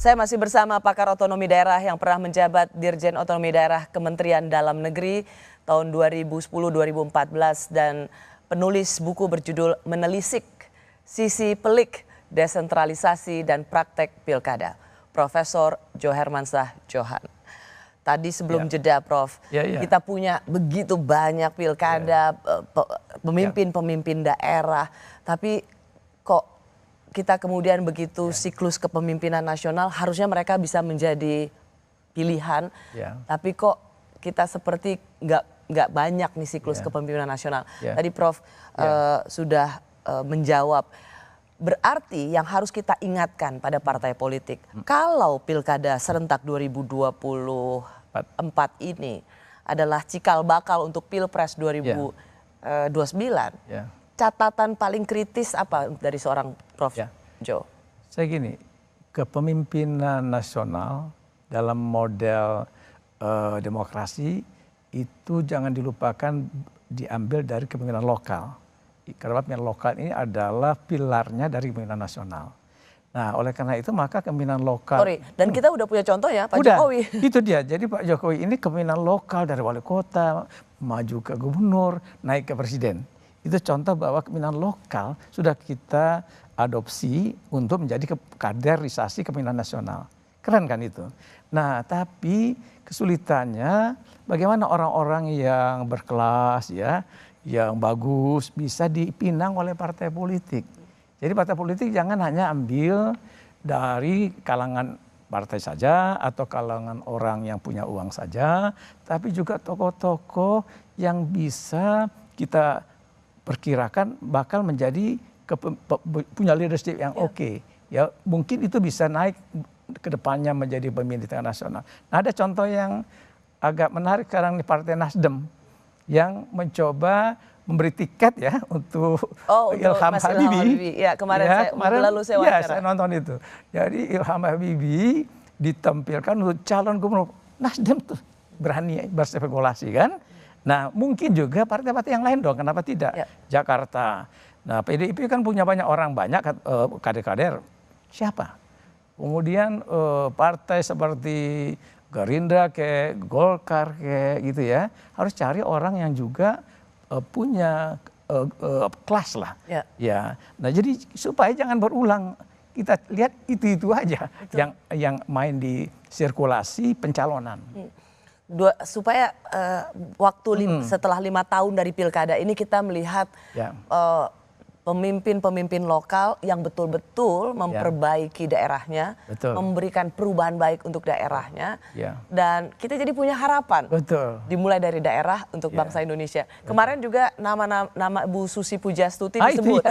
Saya masih bersama pakar otonomi daerah yang pernah menjabat Dirjen Otonomi Daerah Kementerian Dalam Negeri tahun 2010-2014 dan penulis buku berjudul Menelisik, Sisi Pelik Desentralisasi dan Praktek Pilkada, Profesor Johermansyah Johan. Tadi sebelum jeda Prof, kita punya begitu banyak pilkada, pemimpin-pemimpin daerah, tapi kok kita kemudian begitu siklus kepemimpinan nasional harusnya mereka bisa menjadi pilihan, tapi kok kita seperti nggak banyak nih siklus kepemimpinan nasional. Tadi Prof sudah menjawab. Berarti yang harus kita ingatkan pada partai politik, kalau pilkada serentak 2024 ini adalah cikal bakal untuk pilpres 2029, catatan paling kritis apa dari seorang Prof. Jo? Saya gini, kepemimpinan nasional dalam model demokrasi itu jangan dilupakan diambil dari kepemimpinan lokal. Karena kepemimpinan lokal ini adalah pilarnya dari kepemimpinan nasional. Nah, oleh karena itu maka kepemimpinan lokal. Dan kita udah punya contoh ya, Pak Jokowi. Itu dia. Jadi Pak Jokowi ini kepemimpinan lokal dari wali kota, maju ke gubernur, naik ke presiden. Itu contoh bahwa kepemimpinan lokal sudah kita adopsi untuk menjadi kaderisasi kepemimpinan nasional. Keren kan itu? Nah, tapi kesulitannya bagaimana orang-orang yang berkelas yang bagus bisa dipinang oleh partai politik. Jadi partai politik jangan hanya ambil dari kalangan partai saja atau kalangan orang yang punya uang saja, tapi juga tokoh-tokoh yang bisa kita perkirakan bakal menjadi punya leadership yang oke. Ya, mungkin itu bisa naik ke depannya menjadi pemimpin di tengah nasional. Nah, ada contoh yang agak menarik sekarang di Partai Nasdem yang mencoba memberi tiket ya untuk Ilham Habibie. Ya, kemarin saya wawancara. Saya nonton itu. Jadi Ilham Habibie ditampilkan untuk calon gubernur. Nasdem tuh berani berspekulasi kan. Nah, mungkin juga partai-partai yang lain dong, kenapa tidak? Jakarta. Nah, PDIP kan punya banyak orang, banyak kader-kader. Siapa? Kemudian partai seperti Gerindra kayak Golkar kayak gitu ya, harus cari orang yang juga punya kelas lah. Ya. Nah, jadi supaya jangan berulang, kita lihat itu aja yang main di sirkulasi pencalonan. Supaya setelah 5 tahun dari pilkada ini kita melihat pemimpin-pemimpin lokal yang betul-betul memperbaiki daerahnya, memberikan perubahan baik untuk daerahnya, dan kita jadi punya harapan. Dimulai dari daerah untuk bangsa Indonesia. Kemarin juga nama Bu Susi Pujastuti disebut.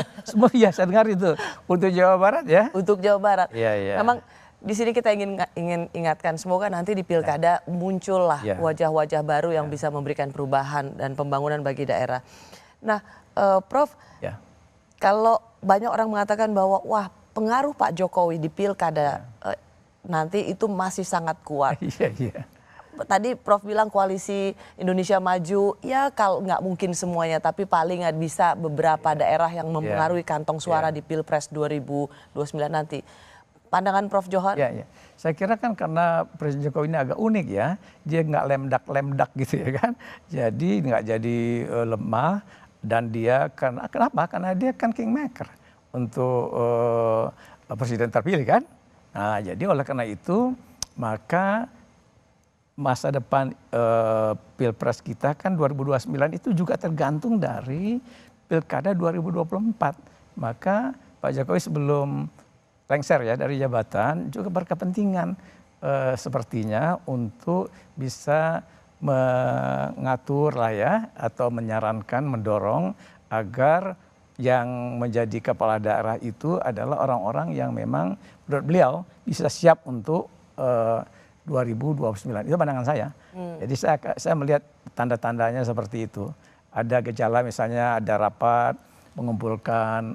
Iya, saya dengar itu untuk Jawa Barat ya. Untuk Jawa Barat. Memang di sini kita ingin ingatkan, semoga nanti di pilkada muncullah wajah-wajah baru yang bisa memberikan perubahan dan pembangunan bagi daerah. Nah, Prof, kalau banyak orang mengatakan bahwa wah, pengaruh Pak Jokowi di pilkada nanti itu masih sangat kuat. Tadi Prof bilang koalisi Indonesia Maju, ya kalau nggak mungkin semuanya, tapi paling nggak bisa beberapa daerah yang mempengaruhi kantong suara di Pilpres 2029 nanti. Pandangan Prof Johan? Saya kira kan karena Presiden Jokowi ini agak unik ya, dia nggak lemdak-lemdak gitu ya kan, jadi nggak jadi lemah. Dan dia kenapa? Karena dia kan kingmaker untuk presiden terpilih kan. Nah, jadi oleh karena itu maka masa depan pilpres kita kan 2029 itu juga tergantung dari pilkada 2024. Maka Pak Jokowi sebelum lengser ya dari jabatan juga berkepentingan sepertinya untuk bisa mengatur lah ya, atau menyarankan, mendorong agar yang menjadi kepala daerah itu adalah orang-orang yang memang menurut beliau bisa siap untuk 2029. Itu pandangan saya. Jadi saya melihat tanda-tandanya seperti itu. Ada gejala misalnya ada rapat mengumpulkan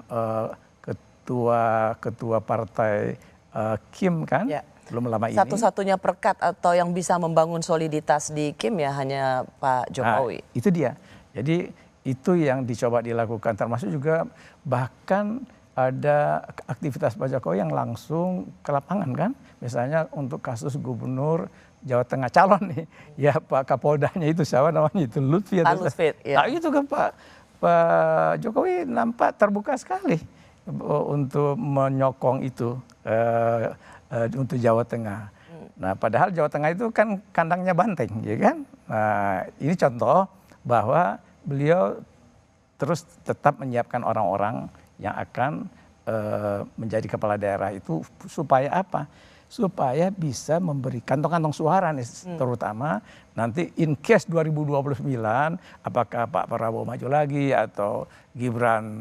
ketua partai Kim kan. Belum lama ini. Satu-satunya perkat atau yang bisa membangun soliditas di Kim ya hanya Pak Jokowi. Itu dia. Jadi itu yang dicoba dilakukan, termasuk juga bahkan ada aktivitas Pak Jokowi yang langsung ke lapangan kan. Misalnya untuk kasus gubernur Jawa Tengah calon nih, ya Pak Kapoldanya itu siapa namanya itu Lutfi. Pak Lutfi, ya. Nah, itu kan Pak Jokowi nampak terbuka sekali untuk menyokong itu untuk Jawa Tengah. Nah, padahal Jawa Tengah itu kan kandangnya banteng, ya kan? Nah, ini contoh bahwa beliau terus tetap menyiapkan orang-orang yang akan menjadi kepala daerah itu supaya apa? Supaya bisa memberi kantong-kantong suara nih, terutama nanti in case 2029 apakah Pak Prabowo maju lagi atau Gibran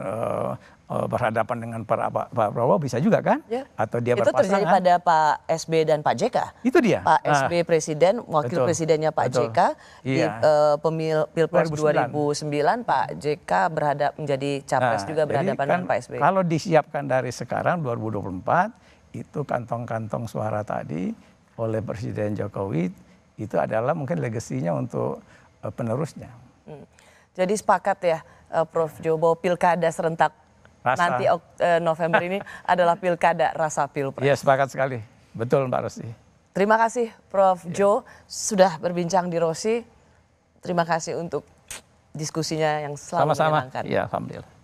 berhadapan dengan Pak Prabowo bisa juga kan? Ya. Atau dia berpasangan. Itu terjadi pada Pak SB dan Pak JK. Itu dia. Pak SB presiden, wakil presidennya Pak JK di Pilpres 2009 Pak JK berhadap menjadi capres juga berhadapan dengan Pak SB. Kalau disiapkan dari sekarang 2024 itu kantong-kantong suara tadi oleh Presiden Jokowi itu adalah mungkin legasinya untuk penerusnya. Jadi sepakat ya Prof Jo bahwa pilkada serentak nanti November ini adalah pilkada rasa pilpres. Iya, sepakat sekali. Betul Mbak Rosi. Terima kasih Prof Jo sudah berbincang di Rosi. Terima kasih untuk diskusinya yang selalu menyenangkan. Sama-sama. Iya, alhamdulillah.